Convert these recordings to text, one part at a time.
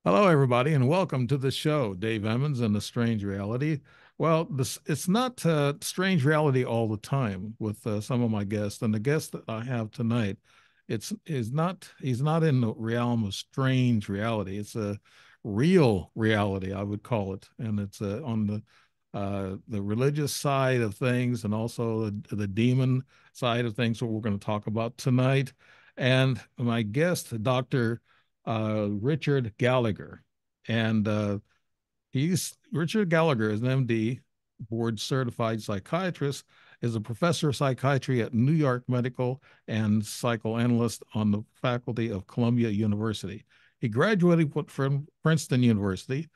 Hello, everybody, and welcome to the show. Dave Emmons and the Strange Reality. Well, it's not strange reality all the time with some of my guests, and the guest that I have tonight, it's is not he's not in the realm of strange reality. It's a real reality, I would call it, and it's on the religious side of things, and also the demon side of things. What we're going to talk about tonight, and my guest, Doctor Richard Gallagher. And he's Richard Gallagher is an MD, board certified psychiatrist, is a professor of psychiatry at New York Medical and psychoanalyst on the faculty of Columbia University. He graduated from Princeton University,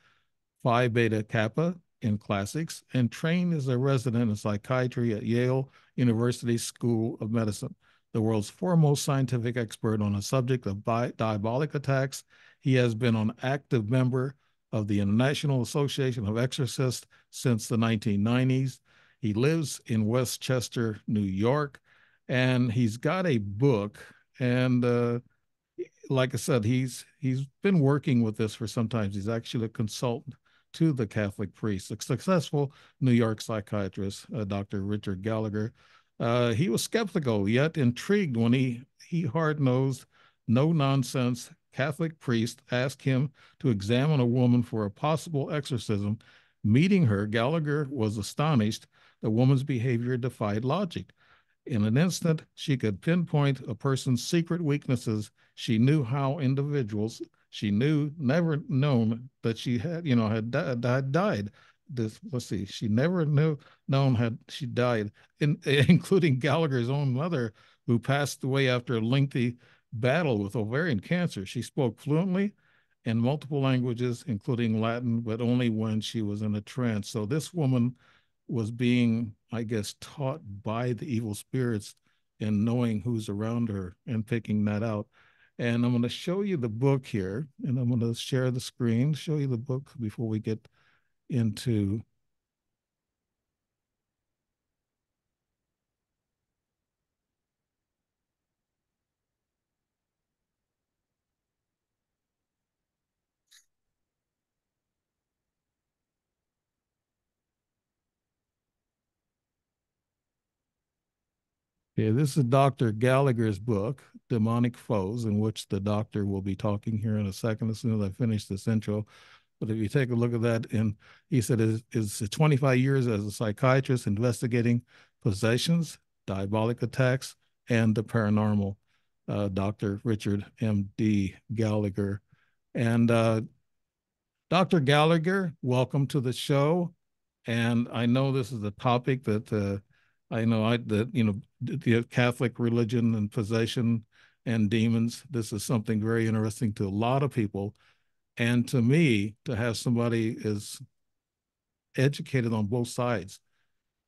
Phi Beta Kappa in classics, and trained as a resident in psychiatry at Yale University School of Medicine, the world's foremost scientific expert on the subject of diabolic attacks. He has been an active member of the International Association of Exorcists since the 1990s. He lives in Westchester, New York, and he's got a book. And like I said, he's been working with this for some time. He's actually a consultant to the Catholic priests, a successful New York psychiatrist, Dr. Richard Gallagher. He was skeptical yet intrigued when he hard-nosed, no-nonsense Catholic priest asked him to examine a woman for a possible exorcism. Meeting her, Gallagher was astonished. The woman's behavior defied logic. In an instant, she could pinpoint a person's secret weaknesses. She knew how individuals she knew never known that she had, had died. This, let's see, she never knew known had she died, including Gallagher's own mother, who passed away after a lengthy battle with ovarian cancer. She spoke fluently in multiple languages, including Latin, but only when she was in a trance. So this woman was being, I guess, taught by the evil spirits and knowing who's around her and picking that out. And I'm going to show you the book here, and I'm going to share the screen, show you the book before we get into. Okay, this is Dr. Gallagher's book, Demonic Foes, in which the doctor will be talking here in a second as soon as I finish this intro. But if you take a look at that, and he said it's 25 years as a psychiatrist investigating possessions, diabolic attacks, and the paranormal. Dr. Richard M.D. Gallagher. And Dr. Gallagher, welcome to the show. And I know this is a topic that I know the Catholic religion and possession and demons. This is something very interesting to a lot of people, and to me, to have somebody is educated on both sides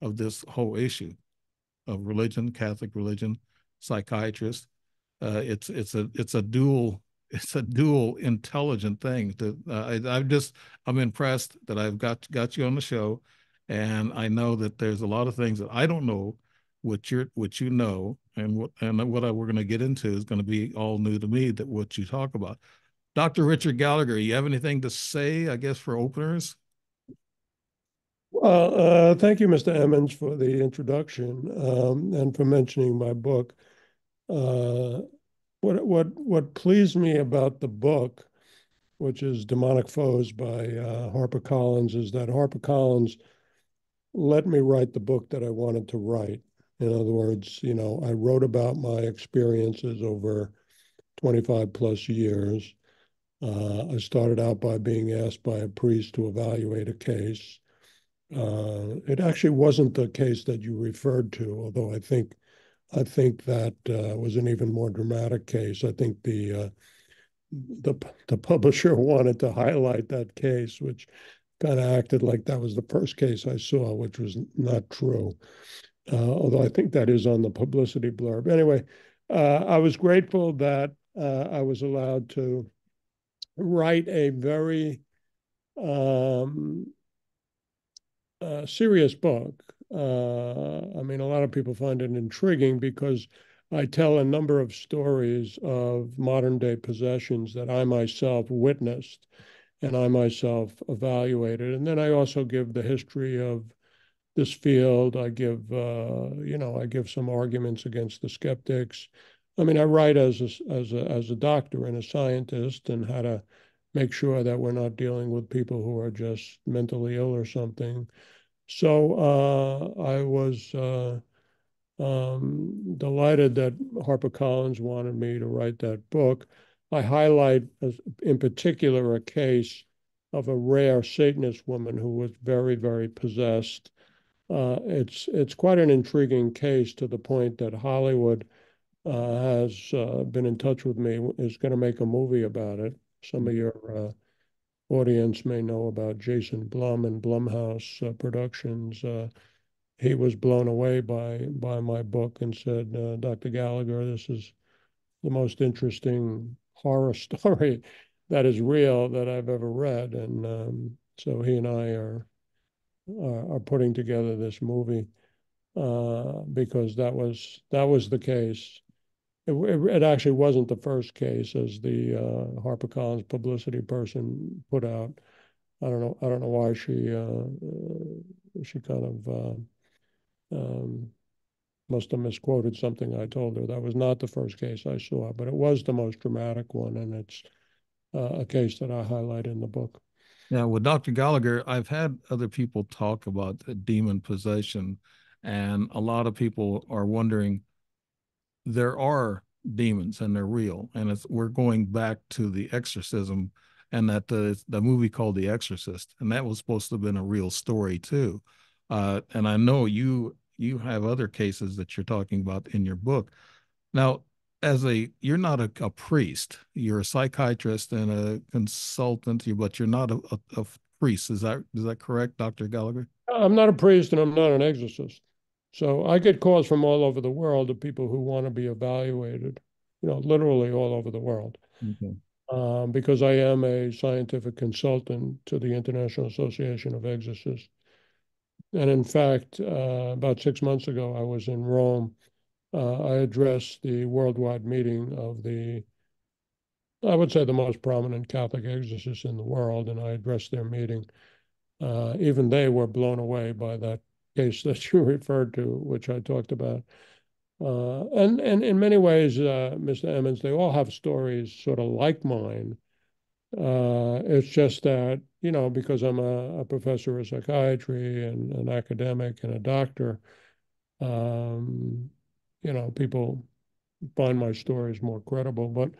of this whole issue of religion, Catholic religion, psychiatrist. It's a dual intelligent thing. I'm impressed that I've got you on the show, and I know that there's a lot of things that I don't know, which you know, and what we're going to get into is going to be all new to me. That what you talk about, Dr. Richard Gallagher. You have anything to say? I guess for openers. Well, thank you, Mr. Emmons, for the introduction and for mentioning my book. Uh, what pleased me about the book, which is Demonic Foes by HarperCollins, is that HarperCollins let me write the book that I wanted to write. In other words, I wrote about my experiences over 25 plus years. I started out by being asked by a priest to evaluate a case. It actually wasn't the case that you referred to, although I think that was an even more dramatic case. I think the publisher wanted to highlight that case, which kind of acted like that was the first case I saw, which was not true. Although I think that is on the publicity blurb. Anyway, I was grateful that I was allowed to write a very um, serious book. I mean, a lot of people find it intriguing because I tell a number of stories of modern day possessions that I myself witnessed. and I myself evaluate it. And then I also give the history of this field. I give some arguments against the skeptics. I mean, I write as a doctor and a scientist, and how to make sure that we're not dealing with people who are just mentally ill or something. So I was delighted that HarperCollins wanted me to write that book. I highlight, in particular, a case of a rare Satanist woman who was very, very possessed. It's quite an intriguing case, to the point that Hollywood has been in touch with me, is going to make a movie about it. Some of your audience may know about Jason Blum and Blumhouse Productions. He was blown away by my book and said, Dr. Gallagher, this is the most interesting horror story that is real that I've ever read. And so he and I are putting together this movie because that was the case. It actually wasn't the first case, as the HarperCollins publicity person put out. I don't know why she kind of must have misquoted something I told her. That was not the first case I saw, but it was the most dramatic one, and it's a case that I highlight in the book. Yeah, with Dr. Gallagher, I've had other people talk about the demon possession, and a lot of people are wondering, there are demons and they're real, and we're going back to the exorcism, and that the movie called The Exorcist, and that was supposed to have been a real story too. And I know you have other cases that you're talking about in your book. Now, you're not a priest, you're a psychiatrist and a consultant, but you're not a priest. Is that correct, Dr. Gallagher? I'm not a priest and I'm not an exorcist. So I get calls from all over the world of people who want to be evaluated, literally all over the world, Okay. because I am a scientific consultant to the International Association of Exorcists. And in fact, about 6 months ago, I was in Rome. I addressed the worldwide meeting of I would say, the most prominent Catholic exorcists in the world, and I addressed their meeting. Even they were blown away by that case that you referred to, which I talked about. And in many ways, Mr. Emmons, they all have stories sort of like mine. It's just that, because I'm a professor of psychiatry and an academic and a doctor, um, people find my stories more credible. But,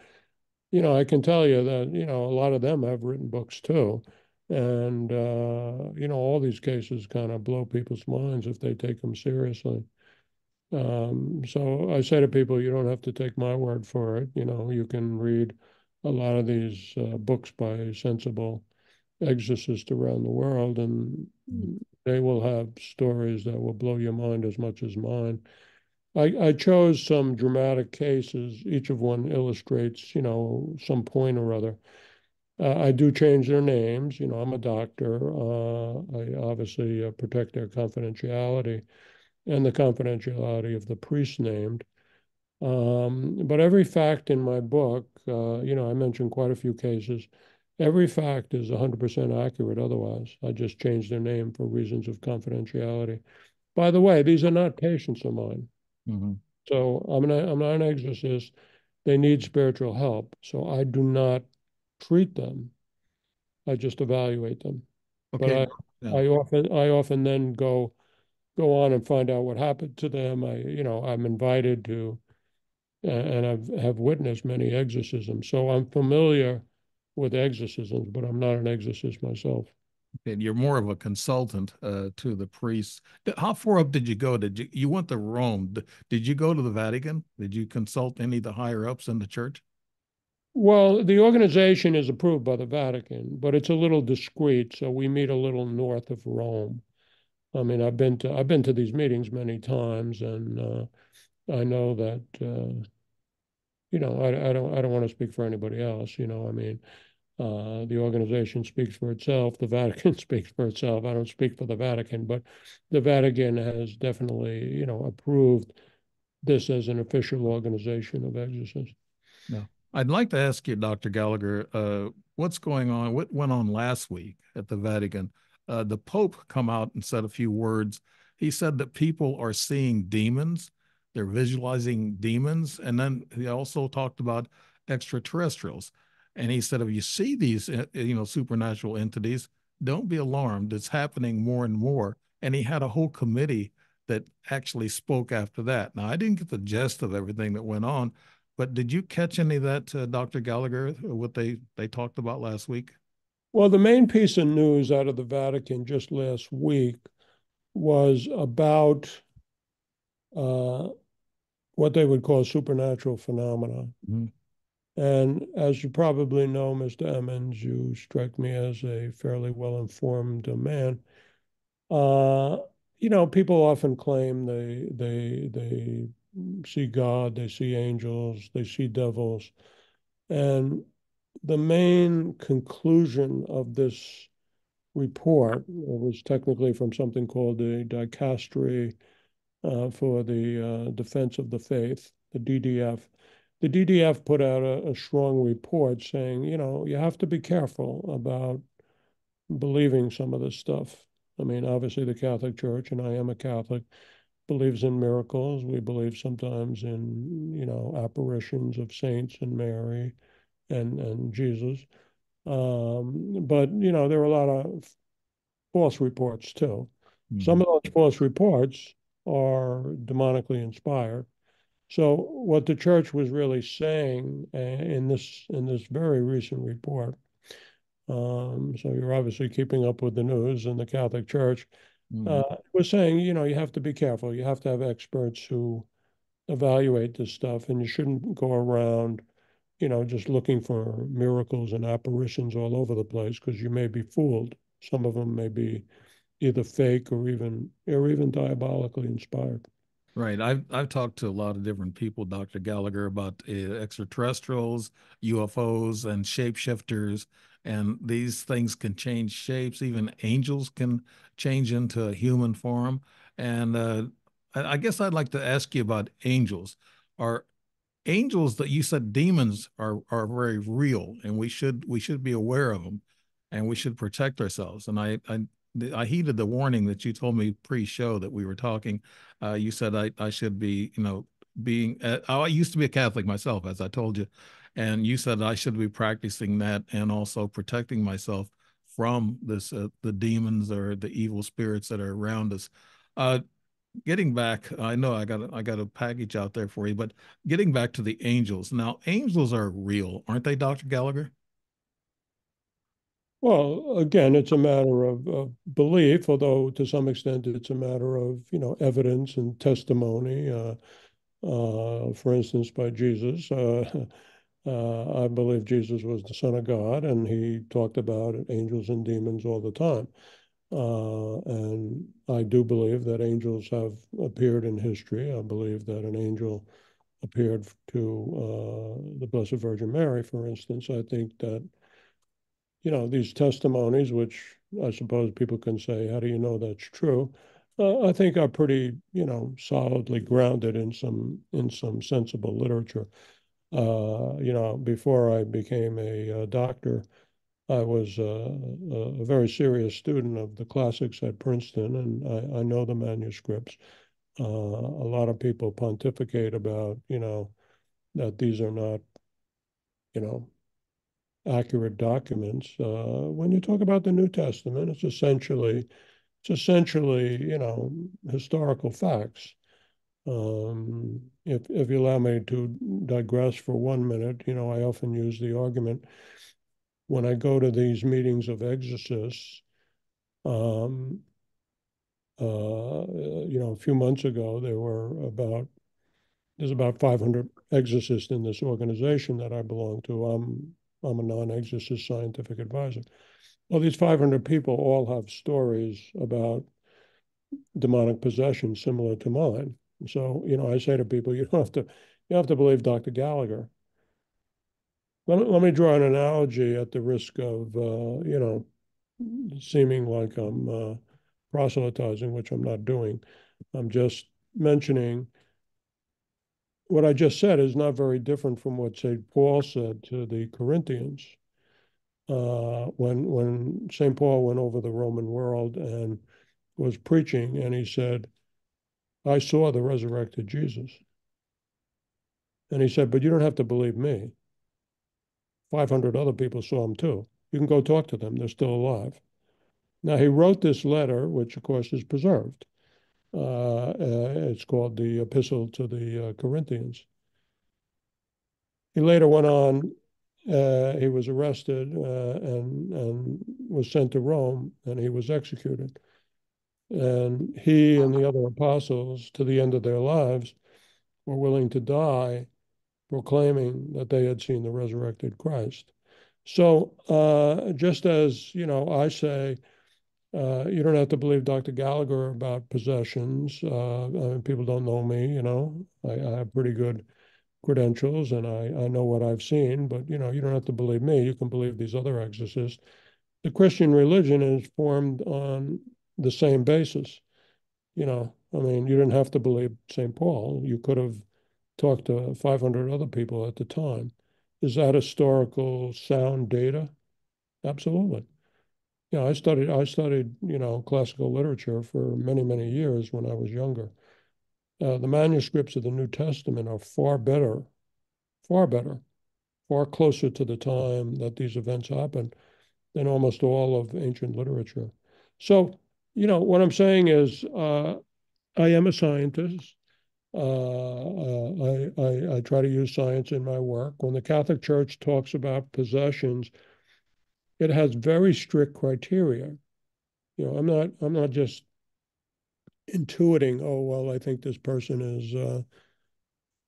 I can tell you that, a lot of them have written books too. And, all these cases kind of blow people's minds if they take them seriously. So I say to people, you don't have to take my word for it. You can read a lot of these books by sensible exorcists around the world, and they will have stories that will blow your mind as much as mine. I chose some dramatic cases. Each of one illustrates, some point or other. I do change their names. I'm a doctor. I obviously protect their confidentiality and the confidentiality of the priest named. But every fact in my book, I mentioned quite a few cases. Every fact is 100% accurate otherwise. I just changed their name for reasons of confidentiality. By the way, these are not patients of mine. Mm-hmm. So I'm not an exorcist. They need spiritual help. So I do not treat them. I just evaluate them. But Okay. Yeah. I often then go on and find out what happened to them. I'm invited to, and have witnessed many exorcisms. So I'm familiar with exorcisms, but I'm not an exorcist myself. And you're more of a consultant to the priests. How far up did you go? You went to Rome? Did you go to the Vatican? Did you consult any of the higher ups in the church? Well, the organization is approved by the Vatican, but it's a little discreet, so we meet a little north of Rome. I mean, I've been to these meetings many times, and I know that I don't want to speak for anybody else. I mean, the organization speaks for itself. The Vatican speaks for itself. I don't speak for the Vatican, but the Vatican has definitely, approved this as an official organization of exorcists. No. I'd like to ask you, Dr. Gallagher, what's going on? What went on last week at the Vatican? The Pope come out and said a few words. He said that people are seeing demons, they're visualizing demons, and then he also talked about extraterrestrials. And he said, if you see these, supernatural entities, don't be alarmed. It's happening more and more. And he had a whole committee that actually spoke after that. Now, I didn't get the gist of everything that went on, but did you catch any of that, Dr. Gallagher, what they talked about last week? Well, the main piece of news out of the Vatican just last week was about uh, what they would call supernatural phenomena. Mhm. And as you probably know, Mr. Emmons, you strike me as a fairly well-informed man. Uh, People often claim they see God, they see angels, they see devils, and the main conclusion of this report was technically from something called the Dicastery for the Defense of the Faith, the DDF. The DDF put out a strong report saying, you have to be careful about believing some of this stuff. I mean, obviously, the Catholic Church, and I am a Catholic, believes in miracles. We believe sometimes in, apparitions of saints and Mary and Jesus. But, there are a lot of false reports too. Some Mhm. of those false reports are demonically inspired. So what the church was really saying in this very recent report, so you're obviously keeping up with the news in the Catholic Church, Mhm. was saying, you have to be careful. You have to have experts who evaluate this stuff, and you shouldn't go around, just looking for miracles and apparitions all over the place because you may be fooled. Some of them may be either fake or even diabolically inspired. Right. I've talked to a lot of different people, Dr. Gallagher, about extraterrestrials, UFOs, and shapeshifters. And these things can change shapes. Even angels can change into a human form. And I guess I'd like to ask you about angels. Are angels that you said demons are very real, and we should be aware of them, and we should protect ourselves. And I heeded the warning that you told me pre-show that we were talking. You said I should be, being. I used to be a Catholic myself, as I told you, and you said I should be practicing that and also protecting myself from the demons or the evil spirits that are around us. Uh, Getting back, I know I got a package out there for you, but getting back to the angels. Now, angels are real, aren't they, Dr. Gallagher? Well, again, it's a matter of belief, although to some extent it's a matter of, evidence and testimony. For instance, by Jesus. I believe Jesus was the Son of God, and he talked about angels and demons all the time. And I do believe that angels have appeared in history. I believe that an angel appeared to the Blessed Virgin Mary, for instance. I think that, these testimonies, which I suppose people can say, how do you know that's true? I think are pretty, solidly grounded in some sensible literature. Before I became a doctor, I was a very serious student of the classics at Princeton, and I know the manuscripts. A lot of people pontificate about, that these are not, you know, accurate documents. When you talk about the New Testament, it's essentially, historical facts. If you allow me to digress for 1 minute, I often use the argument when I go to these meetings of exorcists. Um, a few months ago, there's about 500 exorcists in this organization that I belong to. I'm a non-exorcist scientific advisor. Well, these 500 people all have stories about demonic possession similar to mine. So, I say to people, you have to believe Dr. Gallagher. Let me draw an analogy at the risk of, seeming like I'm proselytizing, which I'm not doing. I'm just mentioning what I just said is not very different from what St. Paul said to the Corinthians when St. Paul went over the Roman world and was preaching, and he said, I saw the resurrected Jesus. And he said, but you don't have to believe me. 500 other people saw him too. You can go talk to them. They're still alive. Now, he wrote this letter, which of course is preserved. It's called the Epistle to the Corinthians. He later went on, he was arrested and was sent to Rome, and he was executed. And he and the other apostles, to the end of their lives, were willing to die proclaiming that they had seen the resurrected Christ. So just as, I say, you don't have to believe Dr. Gallagher about possessions. I mean, people don't know me, I have pretty good credentials and I know what I've seen, but, you don't have to believe me. You can believe these other exorcists. The Christian religion is formed on the same basis. I mean, you didn't have to believe St. Paul. You could have talked to 500 other people at the time. Is that historical sound data? Absolutely. Yeah, I studied, classical literature for many, many years when I was younger. The manuscripts of the New Testament are far better, far closer to the time that these events happened than almost all of ancient literature. So, what I'm saying is, I am a scientist. I try to use science in my work. When the Catholic Church talks about possessions, it has very strict criteria. I'm not just intuiting, oh, well, I think this person is,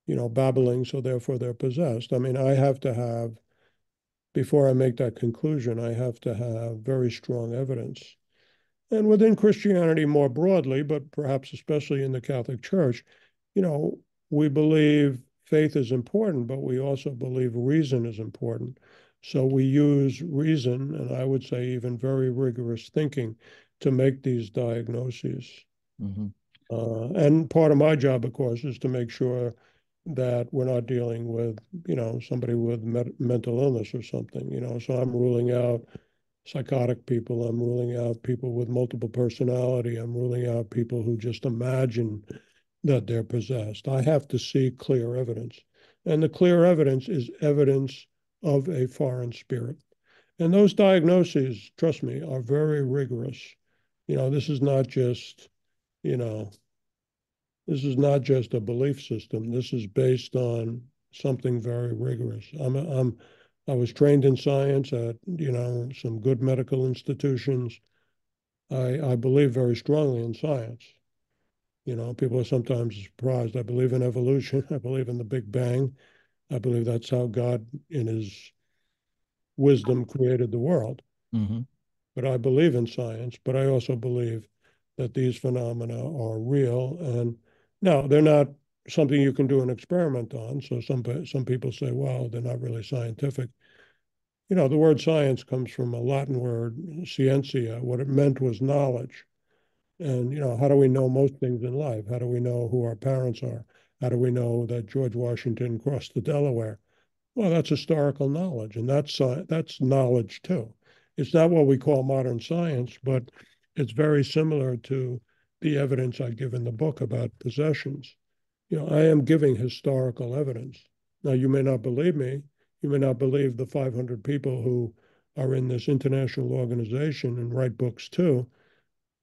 babbling, so therefore they're possessed. I mean, before I make that conclusion, I have to have very strong evidence. And within Christianity more broadly, but perhaps especially in the Catholic Church, you know, we believe faith is important, but we also believe reason is important. So we use reason, and I would say even very rigorous thinking, to make these diagnoses. Mhm. And part of my job, of course, is to make sure that we're not dealing with, somebody with mental illness or something, So I'm ruling out psychotic people. I'm ruling out people with multiple personality. I'm ruling out people who just imagine that they're possessed. I have to see clear evidence. And the clear evidence is evidence of a foreign spirit. And those diagnoses, trust me, are very rigorous. This is not just, you know, this is not just a belief system. This is based on something very rigorous. I was trained in science at, some good medical institutions. I believe very strongly in science. People are sometimes surprised. I believe in evolution. I believe in the Big Bang. I believe that's how God, in his wisdom, created the world. Mhm. But I believe in science, but I also believe that these phenomena are real. And now they're not something you can do an experiment on. So some people say, well, they're not really scientific. The word science comes from a Latin word, scientia. What it meant was knowledge. And, how do we know most things in life? How do we know who our parents are? How do we know that George Washington crossed the Delaware? Well, that's historical knowledge, and that's knowledge too. It's not what we call modern science, but it's very similar to the evidence I give in the book about possessions. I am giving historical evidence. Now, you may not believe me. You may not believe the 500 people who are in this international organization and write books too.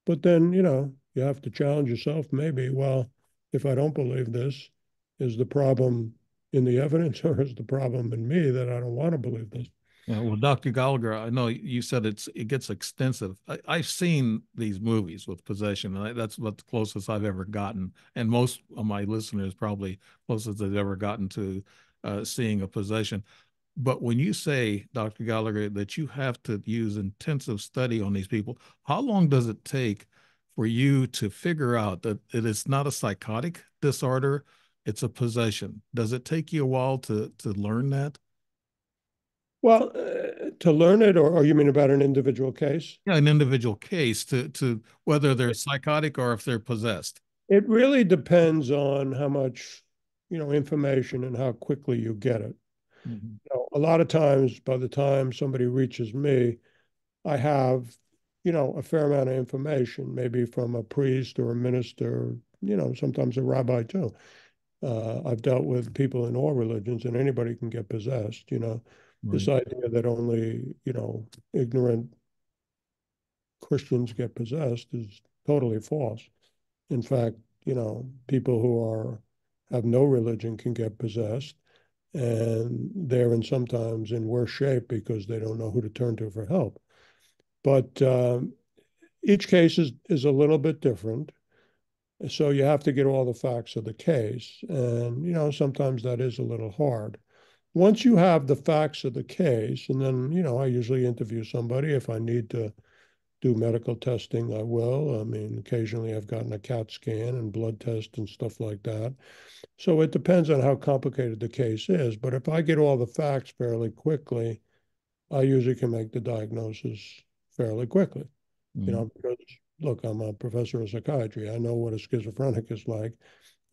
But then, you have to challenge yourself maybe, well, if I don't believe this, is the problem in the evidence or is the problem in me that I don't want to believe this? Yeah, well, Dr. Gallagher, I know you said it gets extensive. I've seen these movies with possession, and that's what the closest I've ever gotten. And most of my listeners probably closest they've ever gotten to seeing a possession. But when you say, Dr. Gallagher, that you have to use intensive study on these people, how long does it take for you to figure out that it is not a psychotic disorder, it's a possession? Does it take you a while to learn that? Well, to learn it, or you mean about an individual case? Yeah, an individual case to whether they're psychotic or if they're possessed. It really depends on how much, information and how quickly you get it. Mhm. A lot of times, by the time somebody reaches me, I have, a fair amount of information, maybe from a priest or a minister, sometimes a rabbi too. I've dealt with people in all religions, and anybody can get possessed. This Right. idea that only, ignorant Christians get possessed is totally false. In fact, people who have no religion can get possessed, and they're sometimes in worse shape because they don't know who to turn to for help. But each case is a little bit different. So you have to get all the facts of the case. And, sometimes that is a little hard. Once you have the facts of the case, and then, I usually interview somebody. If I need to do medical testing, I will. I mean, occasionally I've gotten a CAT scan and blood test and stuff like that. So it depends on how complicated the case is. But if I get all the facts fairly quickly, I usually can make the diagnosis fairly quickly, Mhm. because look, I'm a professor of psychiatry. I know what a schizophrenic is like.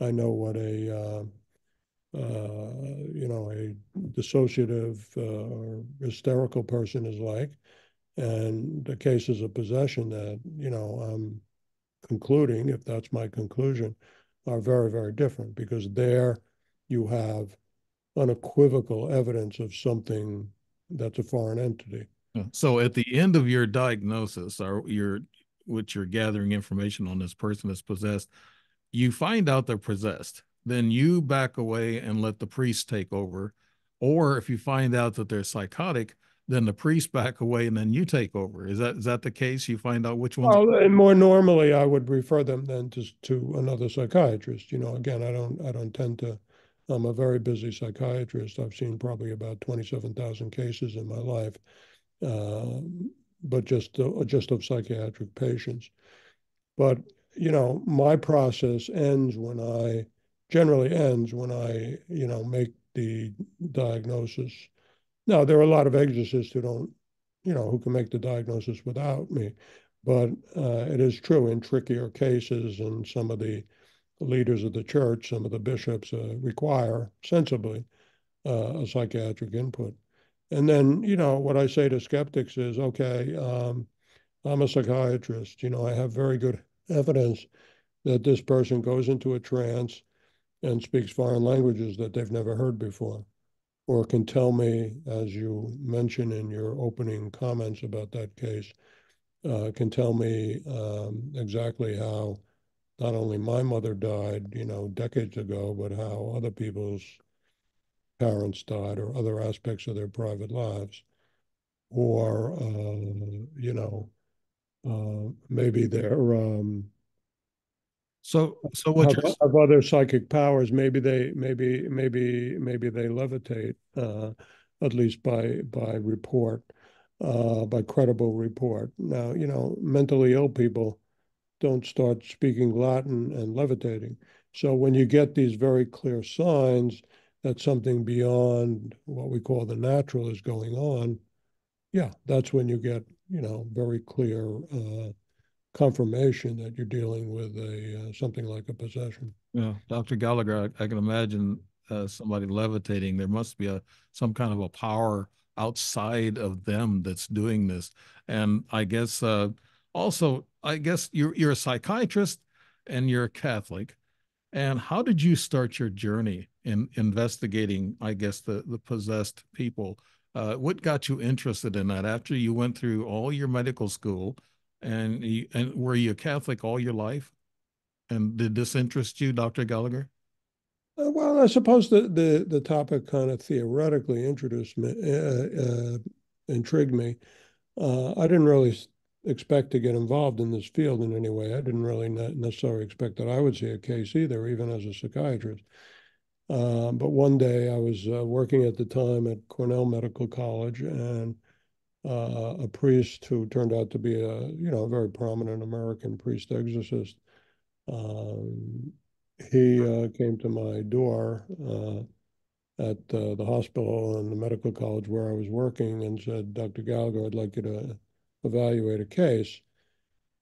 I know what a dissociative or hysterical person is like. And the cases of possession that, I'm concluding, if that's my conclusion, are very, very different because there you have unequivocal evidence of something that's a foreign entity. Yeah. So at the end of your diagnosis or which you're gathering information on this person that's possessed, you find out they're possessed. Then you back away and let the priest take over. Or if you find out that they're psychotic, then the priest back away and then you take over. Is that the case? You find out which one's Well, and more normally, I would refer them then to another psychiatrist. Again, I don't tend to. I'm a very busy psychiatrist. I've seen probably about 27,000 cases in my life, uh, but just of psychiatric patients. But my process generally ends when I make the diagnosis. Now, there are a lot of exorcists who don't, who can make the diagnosis without me. But it is true in trickier cases, and some of the leaders of the church, some of the bishops require sensibly a psychiatric input. And then, what I say to skeptics is, okay, I'm a psychiatrist. I have very good evidence that this person goes into a trance and speaks foreign languages that they've never heard before, or can tell me, as you mentioned in your opening comments about that case, can tell me exactly how not only my mother died, decades ago, but how other people's parents died or other aspects of their private lives. Or, maybe they're so what you're have other psychic powers. Maybe they levitate, at least by report, by credible report. Now, mentally ill people don't start speaking Latin and levitating. So when you get these very clear signs that something beyond what we call the natural is going on, yeah, that's when you get, very clear confirmation that you're dealing with a something like a possession. Yeah, Dr. Gallagher, I can imagine somebody levitating. There must be some kind of a power outside of them that's doing this. And I guess also, I guess you're a psychiatrist and you're a Catholic. And how did you start your journey in investigating, I guess, the possessed people? What got you interested in that after you went through all your medical school, and were you a Catholic all your life? And did this interest you, Dr. Gallagher? Well, I suppose the topic kind of theoretically intrigued me. I didn't really expect to get involved in this field in any way. I didn't really necessarily expect that I would see a case either, even as a psychiatrist. But one day I was working at the time at Cornell Medical College, and a priest who turned out to be a very prominent American priest exorcist. Um, he came to my door at the hospital and the medical college where I was working and said, Dr. Gallagher, I'd like you to evaluate a case.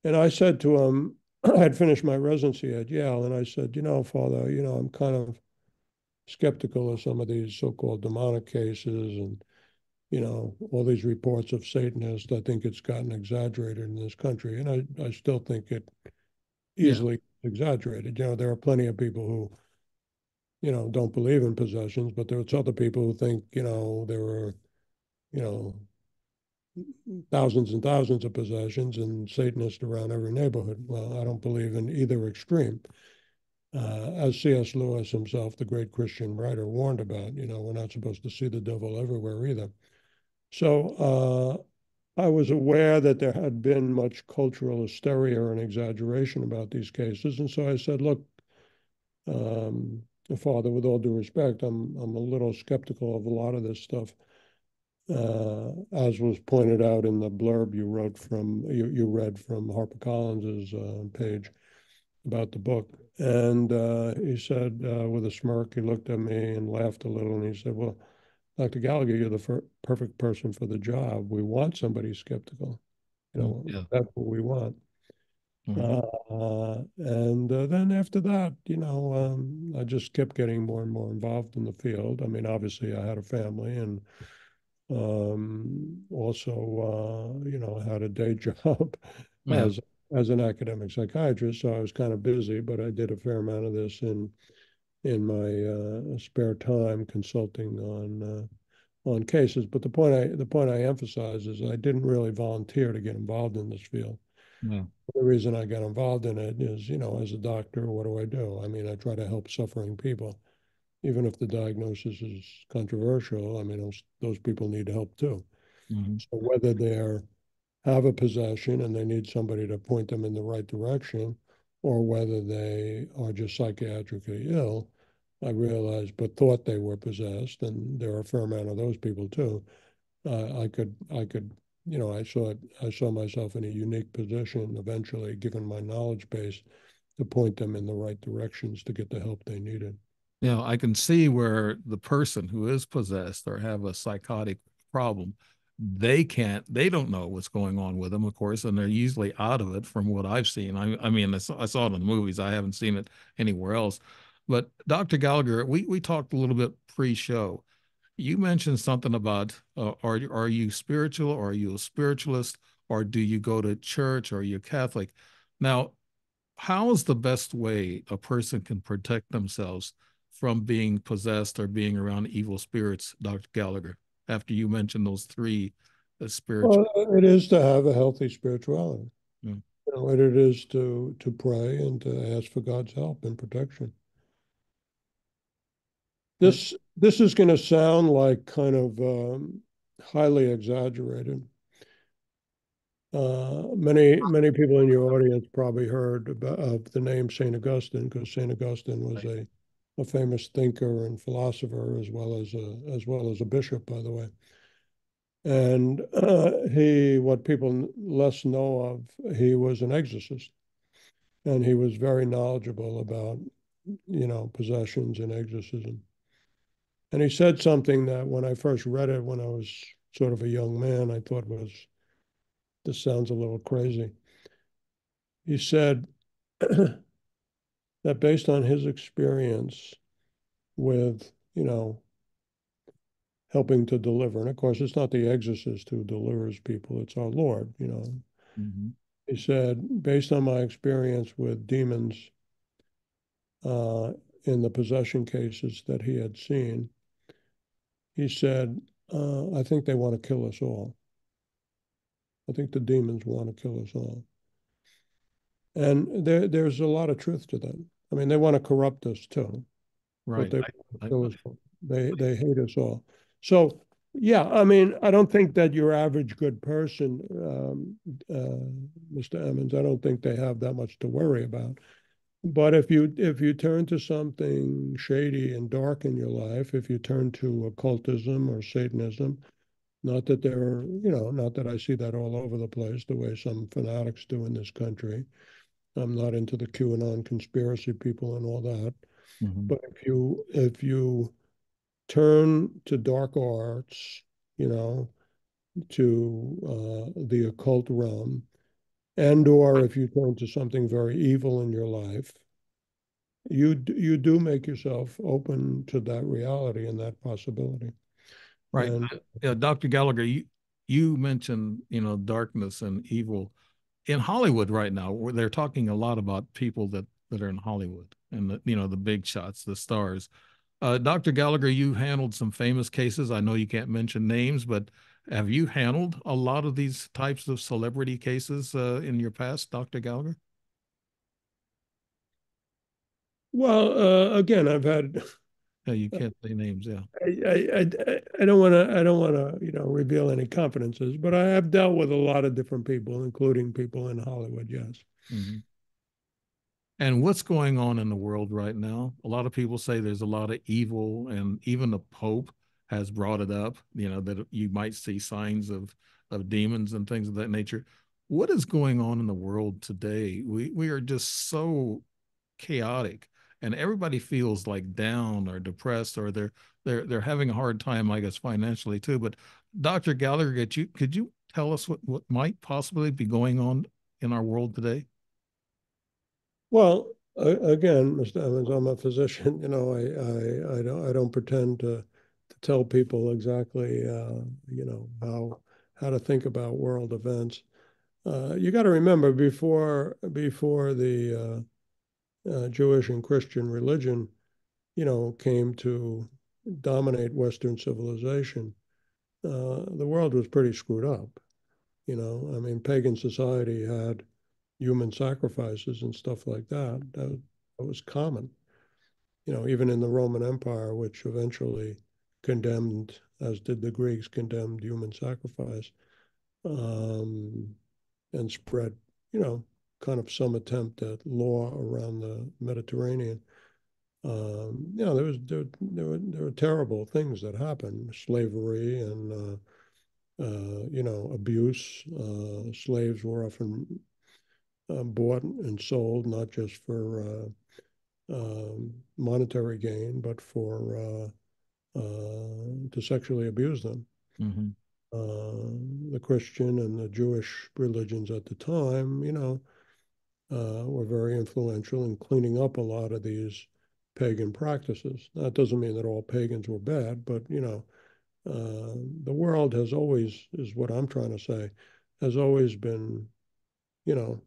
And I said to him, I had finished my residency at Yale, and I said, Father, I'm kind of skeptical of some of these so-called demonic cases and, all these reports of Satanists. I think it's gotten exaggerated in this country, and I still think it Yeah. easily exaggerated. There are plenty of people who, don't believe in possessions, but there's other people who think, there were, you know, thousands and thousands of possessions and Satanists around every neighborhood. Well, I don't believe in either extreme. As C.S. Lewis himself, the great Christian writer, warned about, we're not supposed to see the devil everywhere either. So I was aware that there had been much cultural hysteria and exaggeration about these cases. And so I said, look, Father, with all due respect, I'm a little skeptical of a lot of this stuff. As was pointed out in the blurb you read from HarperCollins's page about the book. And he said, with a smirk, he looked at me and laughed a little, and he said, "Well, Dr. Gallagher, you're the perfect person for the job. We want somebody skeptical. Yeah. That's what we want." Mhm. And then after that, I just kept getting more and more involved in the field. I mean, obviously, I had a family and also, I had a day job Yeah. as an academic psychiatrist, so I was kind of busy, but I did a fair amount of this in my spare time, consulting on cases. But the point I emphasize is I didn't really volunteer to get involved in this field. Yeah. The reason I got involved in it is, as a doctor, what do I do? I mean, I try to help suffering people, even if the diagnosis is controversial. I mean, those people need help too. Mhm. So whether they have a possession and they need somebody to point them in the right direction, or whether they are just psychiatrically ill, I realized, but thought they were possessed, and there are a fair amount of those people too. I could, I saw myself in a unique position eventually, given my knowledge base, to point them in the right directions to get the help they needed. I can see where the person who is possessed or have a psychotic problem, they don't know what's going on with them, of course, and they're usually out of it from what I've seen. I mean, I saw it in the movies. I haven't seen it anywhere else. But Dr. Gallagher, we talked a little bit pre-show. You mentioned something about are you spiritual or are you a spiritualist or do you go to church or are you Catholic? Now, how is the best way a person can protect themselves from being possessed or being around evil spirits, Dr. Gallagher, after you mentioned those three spiritual? Well, it is to have a healthy spirituality. Yeah. What it is to pray and to ask for God's help and protection. Yeah. This is going to sound like kind of highly exaggerated. Many people in your audience probably heard of the name Saint Augustine, because Saint Augustine was Right. a famous thinker and philosopher, as well as a bishop, by the way. And what people less know of, he was an exorcist, and he was very knowledgeable about, possessions and exorcism. And he said something that when I first read it, when I was sort of a young man, I thought this sounds a little crazy. He said that based on his experience with, helping to deliver, and of course, it's not the exorcist who delivers people, it's our Lord. Mm-hmm. He said, based on my experience with demons uh, in the possession cases that he had seen, he said, I think they want to kill us all. I think the demons want to kill us all. And there's a lot of truth to that. I mean, they want to corrupt us too, but Right. they want to I, kill us all. They hate us all. So yeah, I mean, I don't think that your average good person, Mr. Emmons, I don't think they have that much to worry about. But if you turn to something shady and dark in your life, if you turn to occultism or Satanism, not that I see that all over the place the way some fanatics do in this country. I'm not into the QAnon conspiracy people and all that. mhm. But if you turn to dark arts, you know, to the occult realm, and or if you turn to something very evil in your life, you do make yourself open to that reality and that possibility. Right. And Yeah, Dr. Gallagher, you mentioned, darkness and evil in Hollywood right now, where they're talking a lot about people that are in Hollywood and the big shots, the stars. Dr. Gallagher, you handled some famous cases. I know you can't mention names, but have you handled a lot of these types of celebrity cases in your past, Dr. Gallagher? well, again, I've had Yeah, you can't say names. Yeah. I don't want to reveal any confidences, but I have dealt with a lot of different people, including people in Hollywood. Yes. Mhm. And what's going on in the world right now? A lot of people say there's a lot of evil, and even the Pope has brought it up, that you might see signs of demons and things of that nature. What is going on in the world today? We are just so chaotic, and everybody feels like down or depressed, or they're having a hard time, I guess, financially too. But Dr. Gallagher, could you tell us what might possibly be going on in our world today? Well, again, Mr. Evans, I'm a physician. I don't pretend to tell people exactly how to think about world events. You got to remember before the Jewish and Christian religion, came to dominate Western civilization, the world was pretty screwed up. I mean, pagan society had human sacrifices and stuff like that. That was common. Even in the Roman Empire, which eventually condemned, as did the Greeks, condemned human sacrifice, um, and spread, you know, kind of some attempt at law around the Mediterranean. There were terrible things that happened, slavery and abuse. Slaves were often bought and sold not just for monetary gain, but for to sexually abuse them. Hmm. The Christian and the Jewish religions at the time, were very influential in cleaning up a lot of these pagan practices. That doesn't mean that all pagans were bad, but the world has always, is what I'm trying to say, has always been, you know,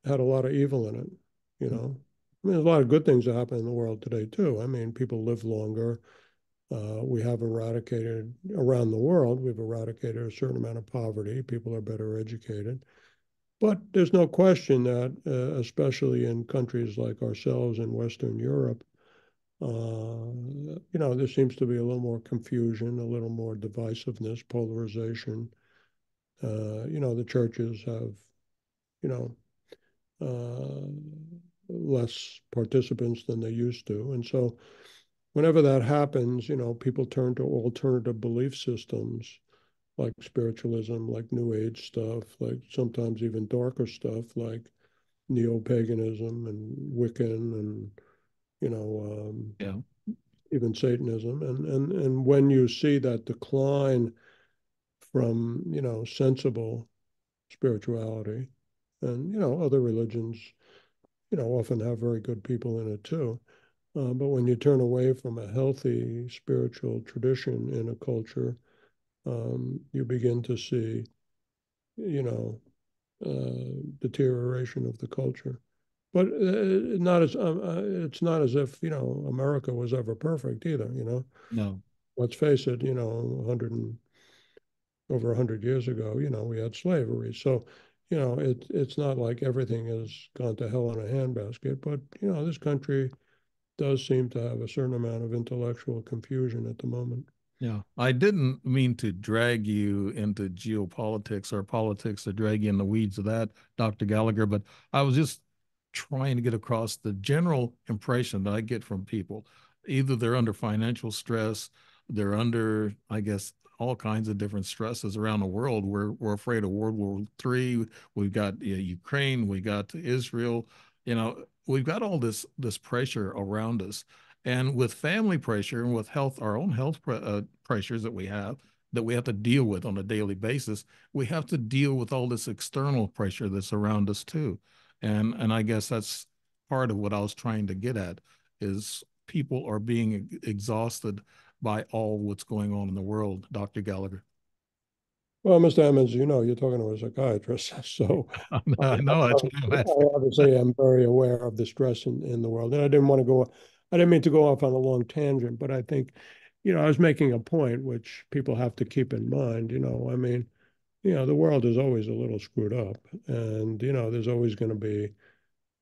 had a lot of evil in it. You know, I mean, there's a lot of good things that happen in the world today too. I mean, people live longer. We have eradicated around the world. We've eradicated a certain amount of poverty. People are better educated. But there's no question that, especially in countries like ourselves in Western Europe, there seems to be a little more confusion, a little more divisiveness, polarization. The churches have, you know, uh, less participants than they used to. And so whenever that happens, people turn to alternative belief systems like spiritualism, like New Age stuff, like sometimes even darker stuff like neo-paganism and Wiccan and, you know, um, Yeah. even Satanism. And when you see that decline from, sensible spirituality, and, other religions, often have very good people in it too. But when you turn away from a healthy spiritual tradition in a culture, you begin to see, you know, deterioration of the culture. But not as it's not as if America was ever perfect either. No. Let's face it. 100 and over 100 years ago, we had slavery. So, it's not like everything has gone to hell in a handbasket. But this country does seem to have a certain amount of intellectual confusion at the moment. Yeah, I didn't mean to drag you into geopolitics or politics or drag you in the weeds of that, Dr. Gallagher, but I was just trying to get across the general impression that I get from people. Either they're under financial stress, they're under, I guess, all kinds of different stresses around the world. We're afraid of World War III. We've got Ukraine, we got Israel. We've got all this pressure around us, and with family pressure and with our own health pressures that we have to deal with on a daily basis, we have to deal with all this external pressure that's around us too. And I guess part of what I was trying to get at is people are being exhausted by all what's going on in the world, Dr. Gallagher. Well, Mr. Emmons, you know, you're talking to a psychiatrist, so I, I know that's what I'm I asking. obviously am very aware of the stress in the world. And I didn't want to go, I didn't mean to go off on a long tangent, but I think, I was making a point which people have to keep in mind. I mean, the world is always a little screwed up, and there's always going to be,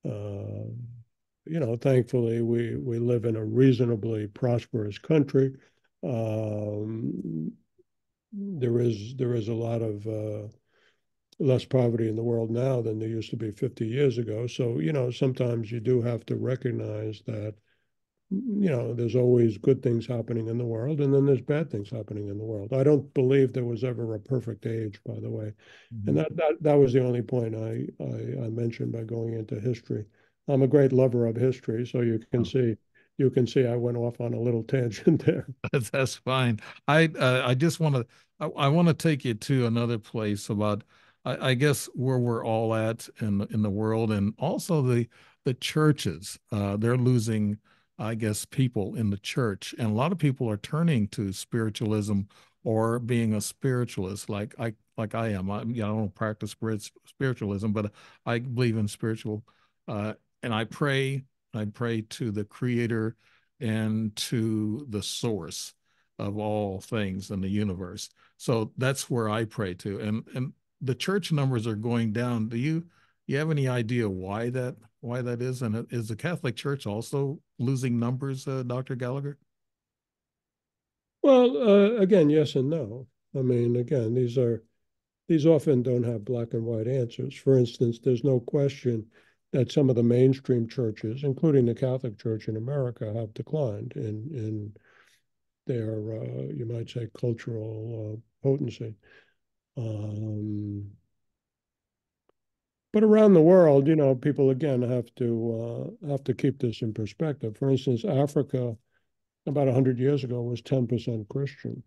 uh, thankfully we live in a reasonably prosperous country. Um, there is a lot of less poverty in the world now than there used to be 50 years ago. So, sometimes you do have to recognize that, there's always good things happening in the world, and then there's bad things happening in the world. I don't believe there was ever a perfect age, by the way. And Mhm. that was the only point I mentioned by going into history. I'm a great lover of history, so you can see I went off on a little tangent there. That's fine. I just want to I want to take you to another place about I guess where we're all at in the world and also the churches. They're losing, I guess, people in the church, and a lot of people are turning to spiritualism or being a spiritualist, like I am. I don't practice spiritualism, but I believe in spiritual, and I pray to the Creator and to the source of all things in the universe. So that's where I pray to. And the church numbers are going down. Do you have any idea why that is? And is the Catholic Church also losing numbers, Dr. Gallagher? Well, again, yes and no. I mean, again, these often don't have black and white answers. For instance, there's no question that some of the mainstream churches, including the Catholic Church in America, have declined in their, you might say, cultural potency. Um, but around the world, people again have to keep this in perspective. For instance, Africa about 100 years ago was 10% Christian.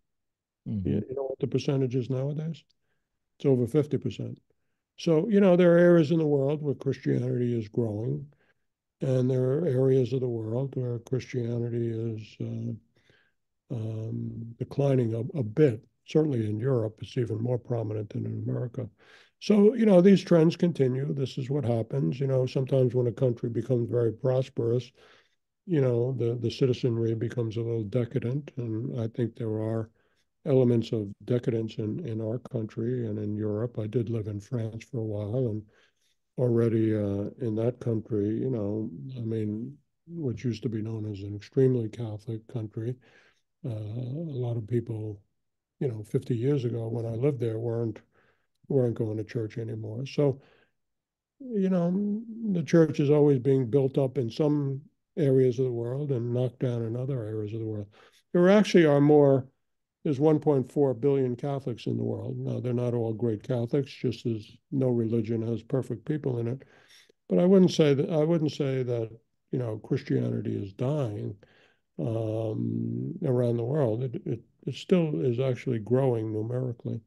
Hmm. You know what the percentage is nowadays? It's over 50%. So, there are areas in the world where Christianity is growing, and there are areas of the world where Christianity is declining a bit. Certainly in Europe, it's even more prominent than in America. So, these trends continue. This is what happens. Sometimes when a country becomes very prosperous, the citizenry becomes a little decadent. And I think there are elements of decadence in our country and in Europe. I did live in France for a while, and already in that country, I mean, what used to be known as an extremely Catholic country, a lot of people, 50 years ago when I lived there weren't going to church anymore. So, the church is always being built up in some areas of the world and knocked down in other areas of the world. There actually are more there's 1.4 billion Catholics in the world. Now, they're not all great Catholics, just as no religion has perfect people in it. But I wouldn't say that Christianity is dying around the world. It still is actually growing numerically,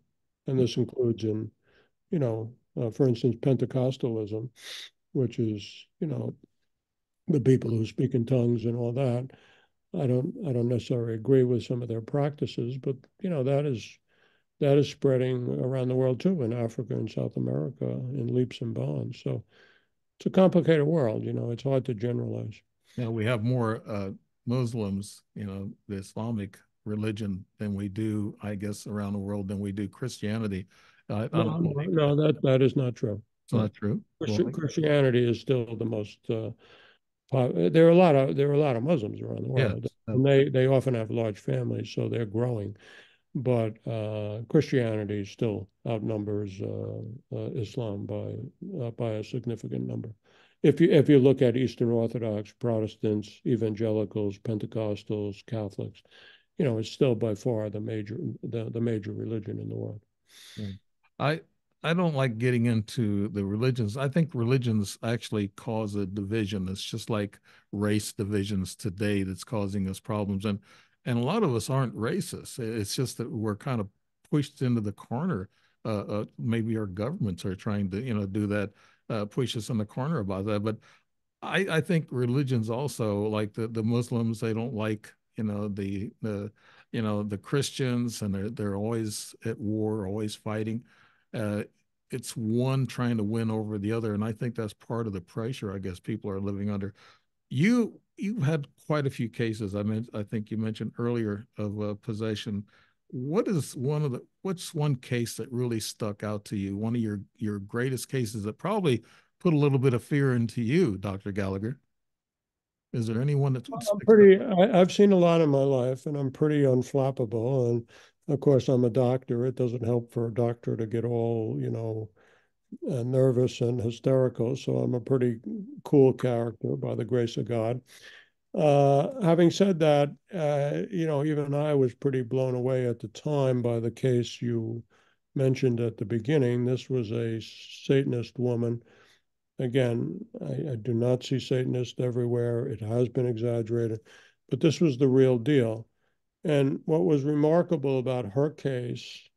and this includes for instance, Pentecostalism, which is the people who speak in tongues and all that. I don't necessarily agree with some of their practices, but that is spreading around the world too, in Africa and South America in leaps and bounds. So it's a complicated world. It's hard to generalize. Now we have more Muslims, the Islamic religion than we do, I guess, around the world than we do Christianity. I No, don't no, believe that. no, that is not true. It's No, not true. Well, Christianity is still the most. There are a lot of Muslims around the yes. world, and they often have large families, so they're growing. But Christianity still outnumbers Islam by a significant number. If you look at Eastern Orthodox, Protestants, evangelicals, Pentecostals, Catholics, it's still by far the major religion in the world. Yeah. I I don't like getting into the religions. I think religions actually cause a division. It's just like race divisions today that's causing us problems. And a lot of us aren't racist. It's just that we're kind of pushed into the corner. Maybe our governments are trying to, do that, push us in the corner about that. But I think religions also, like the Muslims, they don't like, the Christians, and they're always at war, always fighting. Uh, it's one trying to win over the other, and I think that's part of the pressure I guess people are living under. You've had quite a few cases. I think you mentioned earlier of possession. What's one case that really stuck out to you? One of your greatest cases that probably put a little bit of fear into you, Dr. Gallagher. Is there anyone that sticks out? I've seen a lot in my life, and I'm pretty unflappable. And of course, I'm a doctor. It doesn't help for a doctor to get all, nervous and hysterical. So I'm a pretty cool character by the grace of God. Having said that, even I was pretty blown away at the time by the case you mentioned at the beginning. This was a Satanist woman. Again, I do not see Satanists everywhere. It has been exaggerated, but this was the real deal. And what was remarkable about her case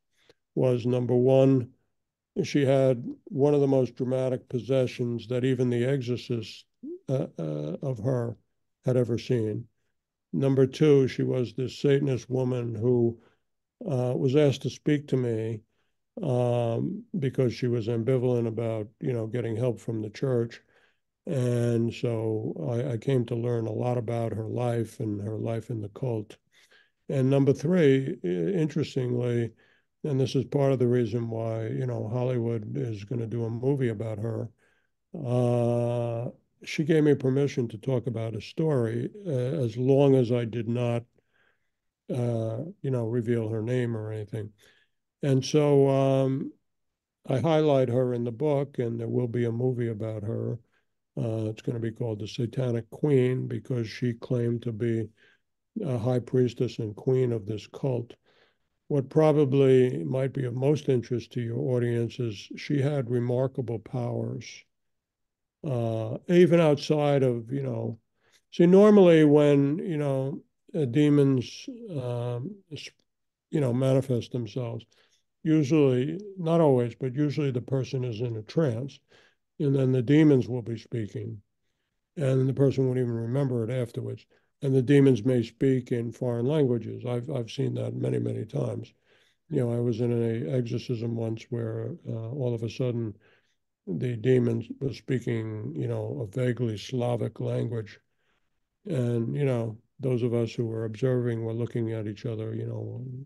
was number one, she had one of the most dramatic possessions that even the exorcist of her had ever seen. Number two, she was this Satanist woman who was asked to speak to me because she was ambivalent about, getting help from the church. And so I came to learn a lot about her life and her life in the cult. And number three, interestingly, and this is part of the reason why, Hollywood is going to do a movie about her. Uh, she gave me permission to talk about a story as long as I did not, reveal her name or anything. And so I highlight her in the book, and there will be a movie about her. It's going to be called The Satanic Queen because she claimed to be a high priestess and queen of this cult. What probably might be of most interest to your audience is she had remarkable powers, even outside of, see, normally when, demons, manifest themselves, usually, not always, but usually the person is in a trance, and then the demons will be speaking, and the person won't even remember it afterwards. And the demons may speak in foreign languages. I've seen that many, many times. I was in an exorcism once where all of a sudden the demon was speaking, a vaguely Slavic language. And, those of us who were observing were looking at each other,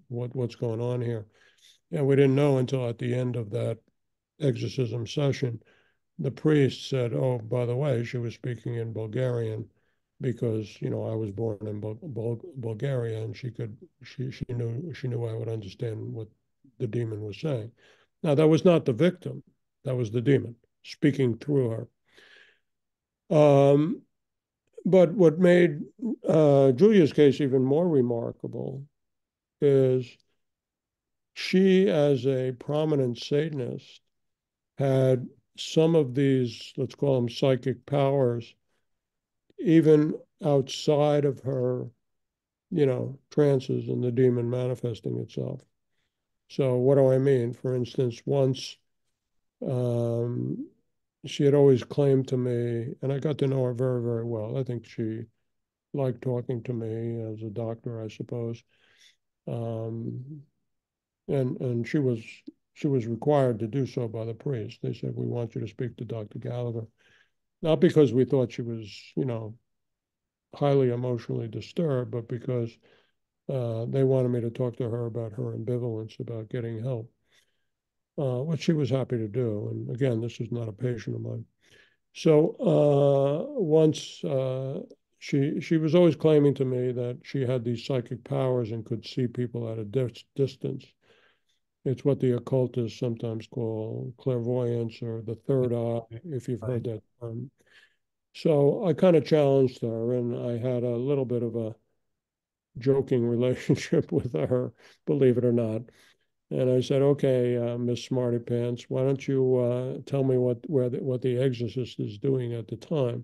what's going on here? And we didn't know until at the end of that exorcism session, the priest said, "Oh, by the way, she was speaking in Bulgarian because I was born in Bulgaria, and she knew I would understand what the demon was saying." Now that was not the victim; that was the demon speaking through her. Um, but what made Julia's case even more remarkable is she, as a prominent Satanist, had some of these, let's call them psychic powers, even outside of her, trances and the demon manifesting itself. So what do I mean? For instance, once um, she had always claimed to me, and I got to know her very, very well. I think she liked talking to me as a doctor, I suppose. Um, and she was required to do so by the priest. They said, "We want you to speak to Dr. Gallagher." Not because we thought she was, highly emotionally disturbed, but because they wanted me to talk to her about her ambivalence about getting help, which she was happy to do. And again, this is not a patient of mine. So once she was always claiming to me that she had these psychic powers and could see people at a distance. It's what the occultists sometimes call clairvoyance or the third eye, if you've heard Right. that term. So I kind of challenged her, and I had a little bit of a joking relationship with her, believe it or not. And I said, "Okay, Miss Smarty Pants, why don't you tell me what the Exorcist is doing at the time?"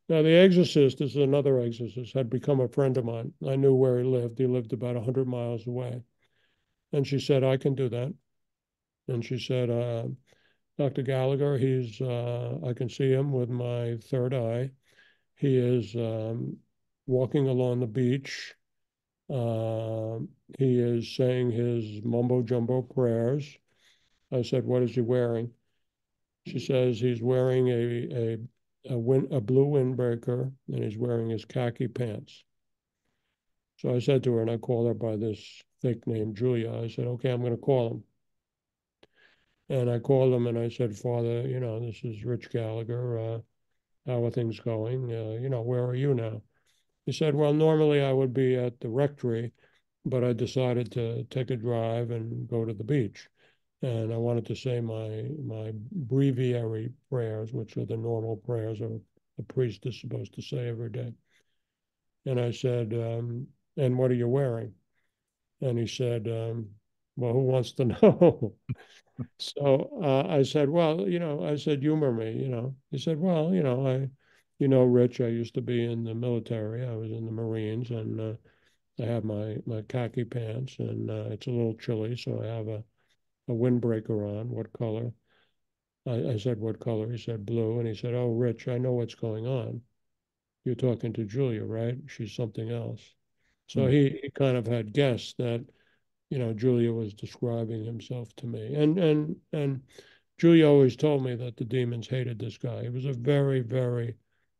Now, the Exorcist is another exorcist, had become a friend of mine. I knew where he lived. He lived about 100 miles away. And she said, "I can do that." And she said, "Dr. Gallagher, I can see him with my third eye. He is walking along the beach. Uh, he is saying his mumbo jumbo prayers. I said, "What is he wearing?" She says he's wearing a blue windbreaker and he's wearing his khaki pants. So I said to her, and I called her by this fake name, Julia. I said, "Okay, I'm going to call him." And I called him and I said, "Father, this is Rich Gallagher. How are things going? Where are you now?" He said, "Well, normally I would be at the rectory, but I decided to take a drive and go to the beach. And I wanted to say my breviary prayers, which are the normal prayers a priest is supposed to say every day." And I said, "And what are you wearing?" And he said, "Well, who wants to know?" So I said, "Well, I said, humor me. He said, "Well, Rich, I used to be in the military. I was in the Marines, and I have my khaki pants, and it's a little chilly, so I have a windbreaker on. What color?" I said, "What color?" He said, "Blue." And he said, "Oh, Rich, I know what's going on. You're talking to Julia, right? She's something else." So Hmm. he kind of had guessed that, Julia was describing himself to me. And Julia always told me that the demons hated this guy. He was a very, very,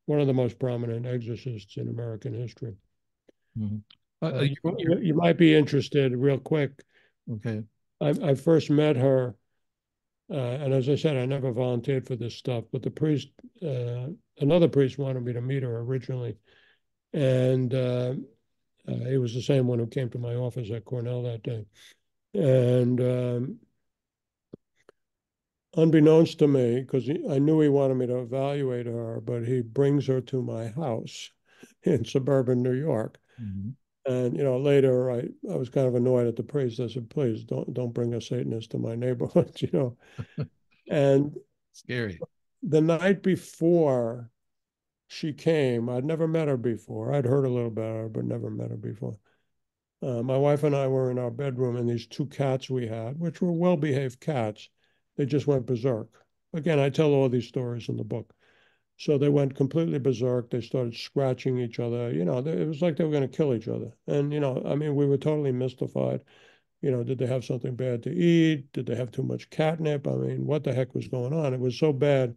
one of the most prominent exorcists in American history. Hmm. You might be interested, real quick. Okay. I first met her, and as I said, I never volunteered for this stuff, but the priest, another priest wanted me to meet her originally. And he was the same one who came to my office at Cornell that day. And unbeknownst to me, because I knew he wanted me to evaluate her, but he brings her to my house in suburban New York. Hmm. And later I was kind of annoyed at the priest. I said, "Please don't bring a Satanist to my neighborhood." And Scary. the night before she came, I'd never met her before. I'd heard a little about her, but never met her before. My wife and I were in our bedroom, and these two cats we had, which were well-behaved cats, they just went berserk. Again, I tell all these stories in the book. So they went completely berserk. They started scratching each other. It was like they were going to kill each other. And, I mean, we were totally mystified. Did they have something bad to eat? Did they have too much catnip? I mean, what the heck was going on? It was so bad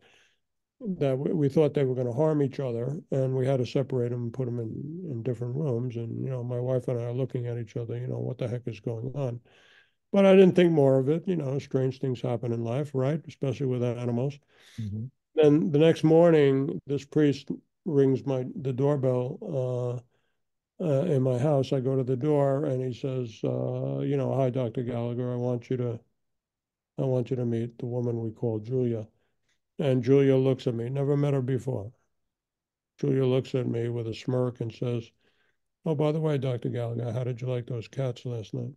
that we thought they were going to harm each other, and we had to separate them and put them in different rooms. And, my wife and I are looking at each other, what the heck is going on? But I didn't think more of it. Strange things happen in life, right? Especially with animals. Hmm. Then the next morning, this priest rings the doorbell in my house. I go to the door and he says, "Hi, Dr. Gallagher. I want you to meet the woman we call Julia." And Julia looks at me. Never met her before. Julia looks at me with a smirk and says, "Oh, by the way, Dr. Gallagher, how did you like those cats last night?"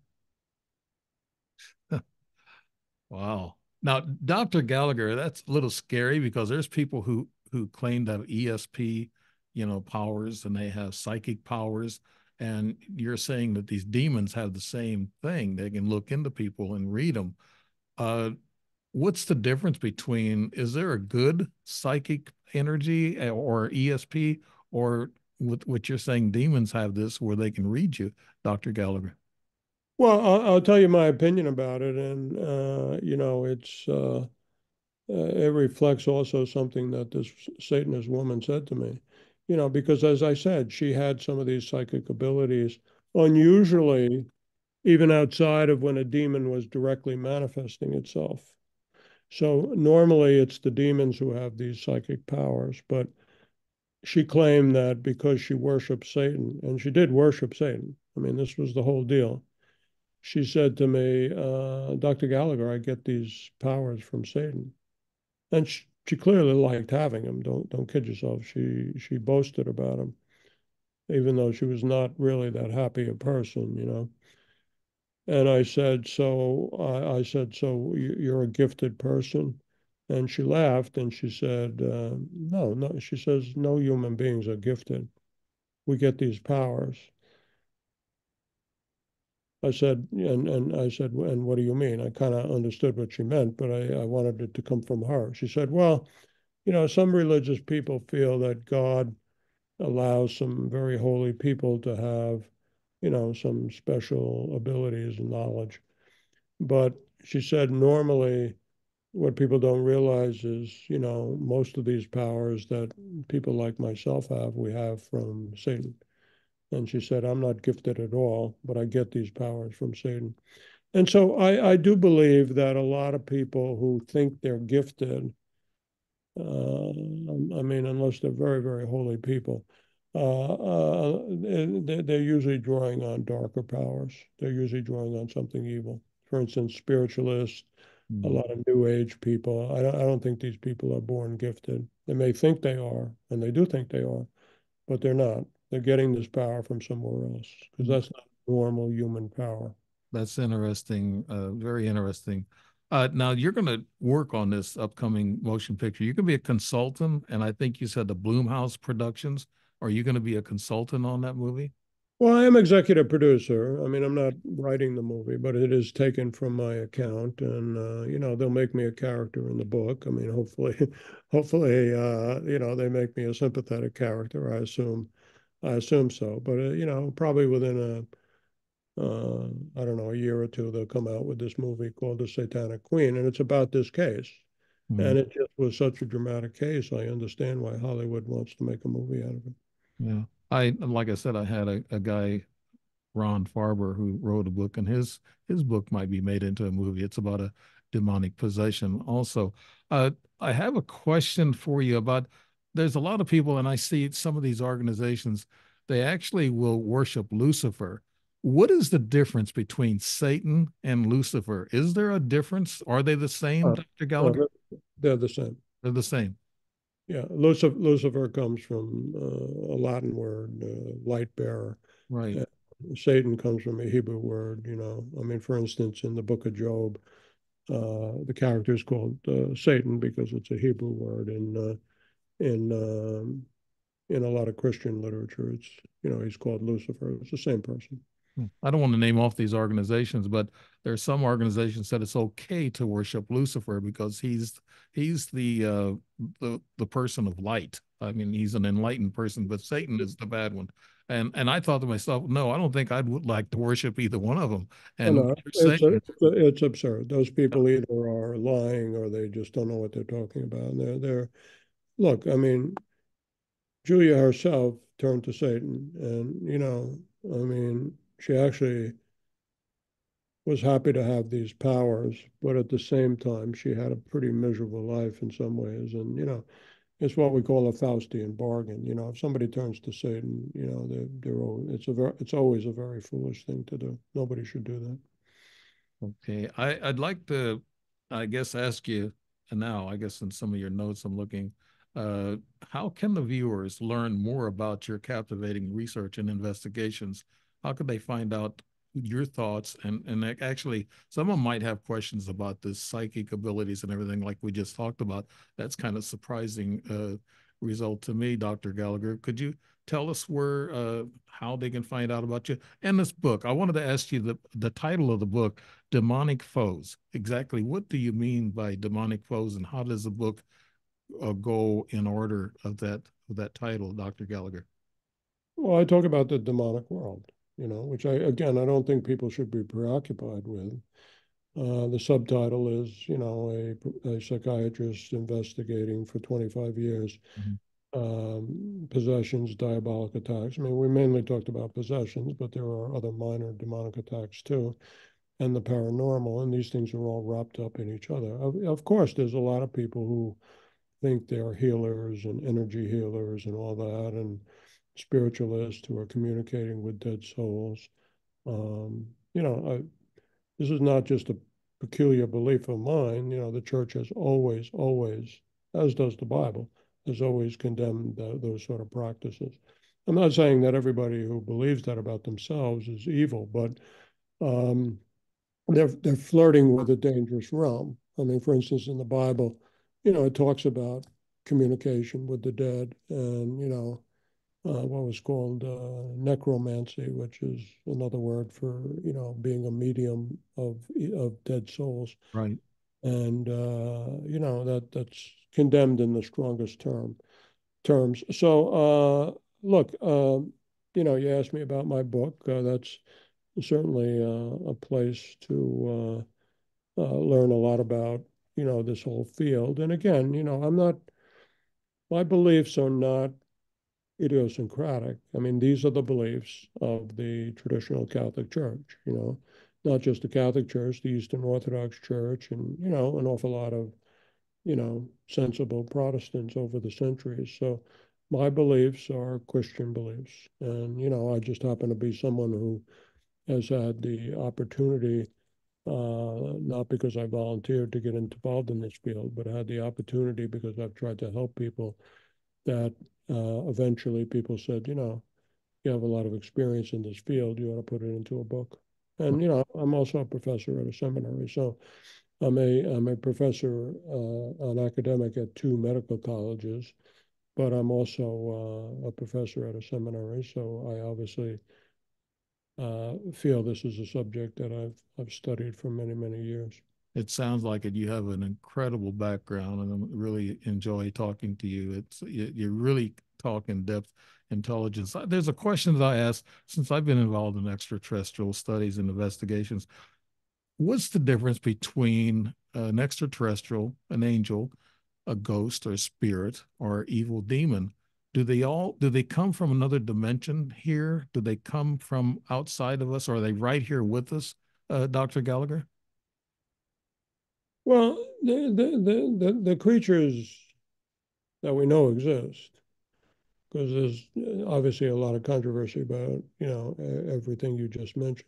Wow. Now, Dr. Gallagher, that's a little scary because there's people who claim to have ESP, powers, and they have psychic powers. And you're saying that these demons have the same thing. They can look into people and read them. Uh, what's the difference between, is there a good psychic energy or ESP, or with what you're saying, demons have this where they can read you, Dr. Gallagher? Well, I'll tell you my opinion about it, and it reflects also something that this Satanist woman said to me. Because as I said, she had some of these psychic abilities, unusually, even outside of when a demon was directly manifesting itself. So normally it's the demons who have these psychic powers, but she claimed that because she worshipped Satan, and she did worship Satan. I mean, this was the whole deal. She said to me, "Dr. Gallagher, I get these powers from Satan." And she clearly liked having them. Don't kid yourself. She boasted about them, even though she was not really that happy a person. And I said, "So you're a gifted person?" And she laughed and she said, "No, no." She says, "No human beings are gifted. We get these powers." I said, and I said, "And what do you mean?" I kind of understood what she meant, but I wanted it to come from her. She said, "Well, some religious people feel that God allows some very holy people to have, some special abilities and knowledge. But she said normally what people don't realize is, most of these powers that people like myself have, we have from Satan. And she said, I'm not gifted at all, but I get these powers from Satan. And so I do believe that a lot of people who think they're gifted, I mean, unless they're very, very holy people, they're usually drawing on darker powers. They're usually drawing on something evil. For instance, spiritualists, a Mm. lot of New Age people. I don't think these people are born gifted. They may think they are, and they do think they are, but they're not. They're getting this power from somewhere else because that's not normal human power. That's interesting, very interesting. Now you're going to work on this upcoming motion picture. You can be a consultant, and I think you said the Bloomhouse Productions. Are you going to be a consultant on that movie? Well, I am executive producer. I mean, I'm not writing the movie, but it is taken from my account, and they'll make me a character in the book. I mean, hopefully, hopefully, they make me a sympathetic character. I assume so. But probably within I don't know, a year or two, they'll come out with this movie called The Satanic Queen, and it's about this case. Mm, And it just was such a dramatic case. I understand why Hollywood wants to make a movie out of it. yeah. Like I said, I had a guy, Ron Farber, who wrote a book, and his book might be made into a movie. It's about a demonic possession. Also, uh, I have a question for you about. There's a lot of people, and I see some of these organizations. They actually will worship Lucifer. What is the difference between Satan and Lucifer? Is there a difference? Are they the same, Uh, Dr. no, Gallagher? they're the same. They're the same, Yeah, Lucifer comes from a Latin word, light bearer. right? Uh, Satan comes from a Hebrew word, I mean, for instance, in the book of Job, the character is called Satan because it's a Hebrew word. In in a lot of Christian literature, he's called Lucifer. It's the same person. I don't want to name off these organizations, but there are some organizations that it's okay to worship Lucifer because he's the person of light. I mean, he's an enlightened person, but Satan is the bad one. And I thought to myself, no, I don't think I would like to worship either one of them. Oh, And no, you're saying, it's absurd. Those people either are lying or they just don't know what they're talking about. And look, I mean, Julia herself turned to Satan, and I mean, she actually was happy to have these powers, but at the same time, she had a pretty miserable life in some ways. And it's what we call a Faustian bargain. If somebody turns to Satan, it's always a very foolish thing to do. Nobody should do that. okay, I'd like to, I guess, ask you now, I guess in some of your notes I'm looking, uh, how can the viewers learn more about your captivating research and investigations? How could they find out your thoughts? And actually, someone might have questions about the psychic abilities and everything like we just talked about. That's kind of surprising result to me, Dr. Gallagher. Could you tell us where, how they can find out about you and this book? I wanted to ask you the title of the book, Demonic Foes. Exactly what do you mean by demonic foes, and how does the book go in order of that title, Dr. Gallagher? Well, I talk about the demonic world, which I don't think people should be preoccupied with. The subtitle is, a psychiatrist investigating for 25 years Mhm. possessions, diabolic attacks. I mean, we mainly talked about possessions, but there are other minor demonic attacks too, and the paranormal, and these things are all wrapped up in each other. Of course, there's a lot of people who think they're healers and energy healers and all that, and spiritualists who are communicating with dead souls. Um, you know, I, this is not just a peculiar belief of mine. The church has always, as does the Bible, has always condemned those sort of practices. I'm not saying that everybody who believes that about themselves is evil, but um, they're flirting with a dangerous realm. I mean, for instance, in the Bible, it talks about communication with the dead, and what was called necromancy, which is another word for being a medium of dead souls, Right. and that's condemned in the strongest terms. So look, you asked me about my book. That's certainly a place to learn a lot about, this whole field. And again, my beliefs are not idiosyncratic. I mean, these are the beliefs of the traditional Catholic Church, not just the Catholic Church, the Eastern Orthodox Church, and, an awful lot of, sensible Protestants over the centuries. So my beliefs are Christian beliefs. And, I just happen to be someone who has had the opportunity, not because I volunteered to get involved in this field, but I had the opportunity because I've tried to help people that eventually people said, you have a lot of experience in this field, you ought to put it into a book. And, I'm also a professor at a seminary. So I'm a professor, an academic at two medical colleges, but I'm also a professor at a seminary. So I obviously feel this is a subject that I've studied for many, many years. It sounds like it. You have an incredible background, and I really enjoy talking to you. You really talk in depth intelligence. There's a question that I ask since I've been involved in extraterrestrial studies and investigations. What's the difference between an extraterrestrial, an angel, a ghost or a spirit or evil demon? Do they come from another dimension here? Do they come from outside of us? Or are they right here with us, Dr. Gallagher? Well, the creatures that we know exist, because there's obviously a lot of controversy about, everything you just mentioned.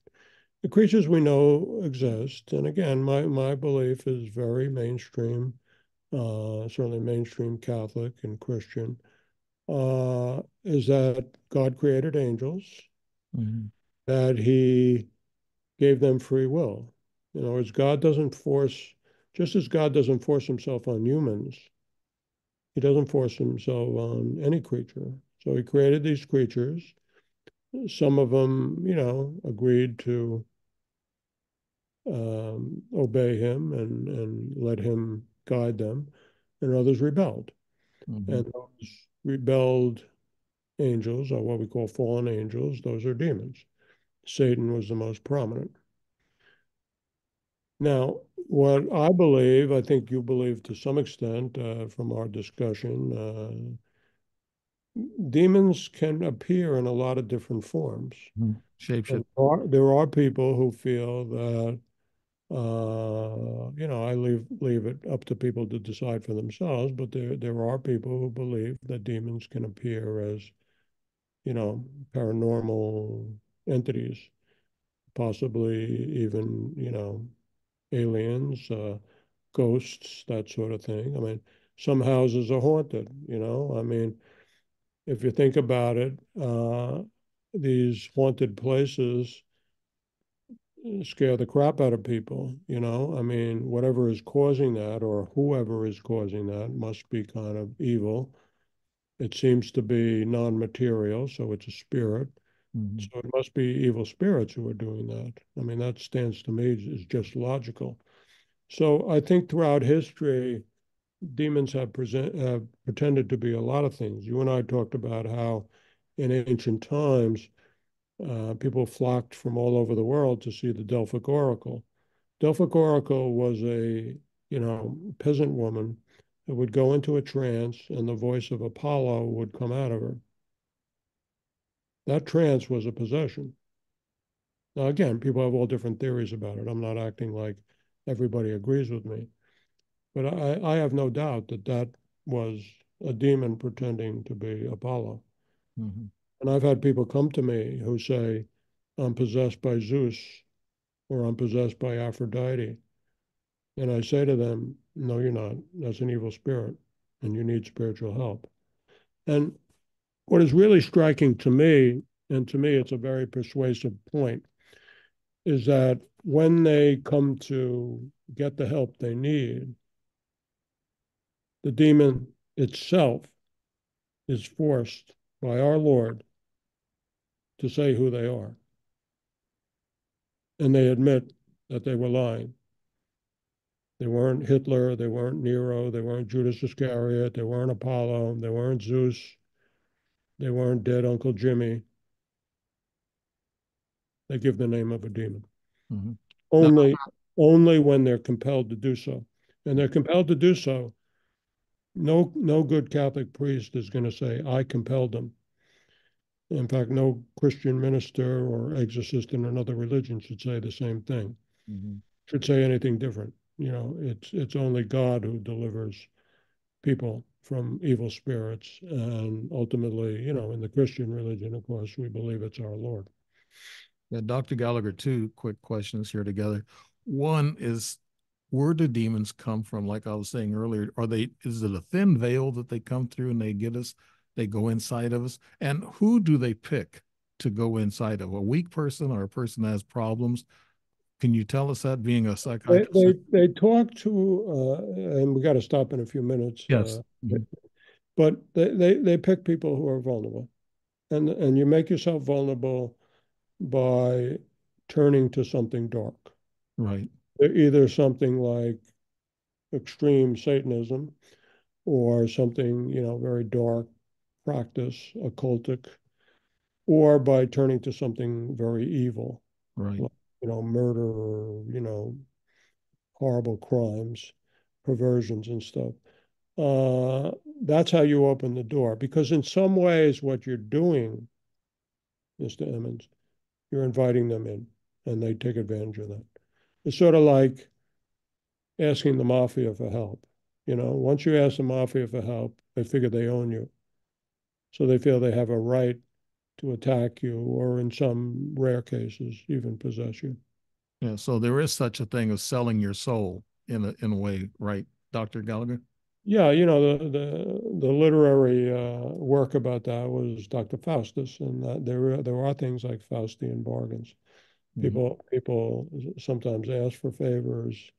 The creatures we know exist, and again, my belief is very mainstream, certainly mainstream Catholic and Christian, is that God created angels, Mhm. that He gave them free will. In other words, God doesn't force, just as God doesn't force Himself on humans, He doesn't force Himself on any creature. So He created these creatures. Some of them, agreed to obey him and let him guide them, and others rebelled. Mhm. And those rebelled angels are what we call fallen angels. Those are demons. Satan was the most prominent. Now, what I believe, I think you believe to some extent from our discussion, demons can appear in a lot of different forms. Mhm. And Shapeshift. there are people who feel that I leave it up to people to decide for themselves, but there are people who believe that demons can appear as, you know, paranormal entities, possibly even, aliens, ghosts, that sort of thing. I mean, some houses are haunted, I mean, if you think about it, these haunted places scare the crap out of people, I mean, whatever is causing that or whoever is causing that must be kind of evil. It seems to be non-material, so it's a spirit. Mhm. So it must be evil spirits who are doing that. I mean, that stands to me is just logical. So I think throughout history, demons have pretended to be a lot of things. You and I talked about how in ancient times, people flocked from all over the world to see the Delphic Oracle. Delphic Oracle was a, peasant woman who would go into a trance and the voice of Apollo would come out of her. That trance was a possession. Now, again, people have all different theories about it. I'm not acting like everybody agrees with me, but I have no doubt that that was a demon pretending to be Apollo. Mhm. And I've had people come to me who say, I'm possessed by Zeus or I'm possessed by Aphrodite. And I say to them, no, you're not. That's an evil spirit, and you need spiritual help. And what is really striking to me, and to me it's a very persuasive point, is that when they come to get the help they need, the demon itself is forced by our Lord to say who they are. And they admit that they were lying. They weren't Hitler, they weren't Nero, they weren't Judas Iscariot, they weren't Apollo, they weren't Zeus. They weren't dead Uncle Jimmy. They give the name of a demon. Mhm. Now, Only, only when they're compelled to do so. And they're compelled to do so. No good Catholic priest is going to say, I compelled them. In fact, no Christian minister or exorcist in another religion should say the same thing, mhm. should say anything different. It's only God who delivers people from evil spirits. And ultimately, in the Christian religion, of course, we believe it's our Lord. Yeah, Dr. Gallagher, two quick questions here together. One is, where do demons come from? Like I was saying earlier, is it a thin veil that they come through and they get us, they go inside of us? And who do they pick to go inside of? A weak person or a person that has problems? Can you tell us that, being a They, psychiatrist? they, they talk to, and we got to stop in a few minutes, Yes. Mhm. but they pick people who are vulnerable. And you make yourself vulnerable by turning to something dark. Right. Either something like extreme Satanism or something, very dark practice, occultic, or by turning to something very evil, Right. like, murder or, horrible crimes, perversions and stuff. Uh, that's how you open the door. Because in some ways, what you're doing, Mr. Emmons, you're inviting them in, and they take advantage of that. It's sort of like asking the mafia for help. Once you ask the mafia for help, they figure they own you. So they feel they have a right to attack you, or in some rare cases, even possess you. Yeah. So there is such a thing as selling your soul in a way, right, Dr. Gallagher? Yeah, the literary work about that was Dr. Faustus, and there are things like Faustian bargains. Mhm. People sometimes ask for favors.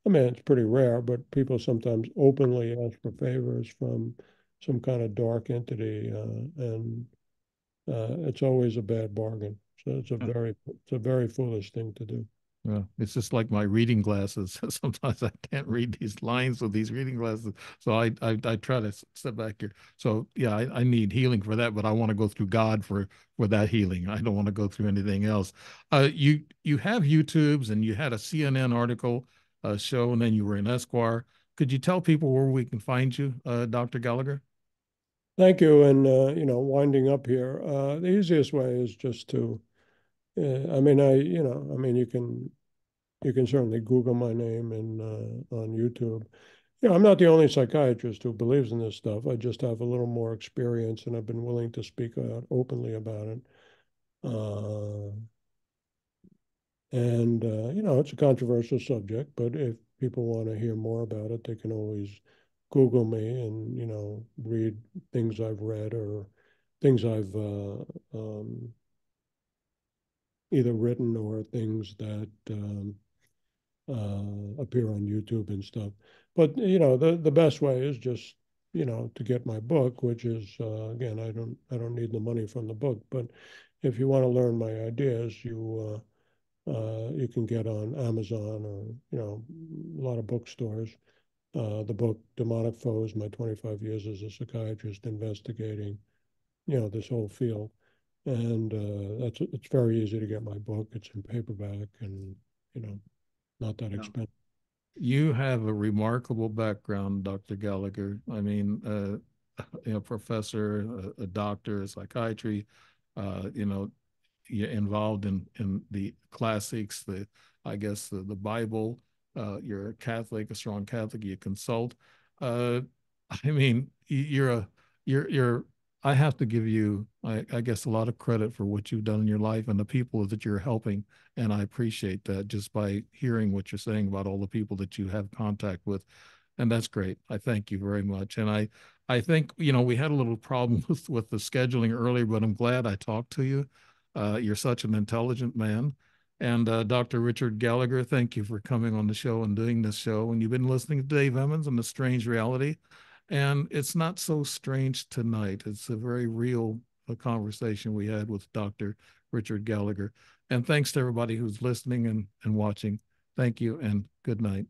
I mean, it's pretty rare, but people sometimes openly ask for favors from some kind of dark entity, and it's always a bad bargain. So it's a very foolish thing to do. Yeah, it's just like my reading glasses. Sometimes I can't read these lines with these reading glasses, so I try to step back here. So yeah, I need healing for that, but I want to go through God for that healing. I don't want to go through anything else. You have YouTubes, and you had a CNN article show, and then you were in Esquire. Could you tell people where we can find you, Dr. Gallagher? Thank you. And winding up here, the easiest way is just to, I mean, you can certainly Google my name and on YouTube. I'm not the only psychiatrist who believes in this stuff. I just have a little more experience, and I've been willing to speak out openly about it. Uh, and it's a controversial subject, but if people want to hear more about it, they can always Google me and read things I've read or things I've either written or things that appear on YouTube and stuff. But the best way is just to get my book, which is again, I don't need the money from the book, but if you want to learn my ideas, you can get on Amazon or a lot of bookstores. The book Demonic Foes: My 25 Years as a Psychiatrist Investigating this whole field, and it's very easy to get my book. It's in paperback and you know not that expensive. You have a remarkable background, Dr. Gallagher. I mean, professor, a doctor, psychiatry, you know, you're involved in the classics, I guess the Bible. You're a Catholic, a strong Catholic. You consult. Uh, I mean, you're. I have to give you, I guess, a lot of credit for what you've done in your life and the people that you're helping, and I appreciate that just by hearing what you're saying about all the people that you have contact with, and that's great. I thank you very much, and I think we had a little problem with the scheduling earlier, but I'm glad I talked to you. You're such an intelligent man. And Dr. Richard Gallagher, thank you for coming on the show and doing this show. And you've been listening to Dave Emmons and The Strange Reality. And it's not so strange tonight. It's a very real conversation we had with Dr. Richard Gallagher. And thanks to everybody who's listening and watching. Thank you and good night.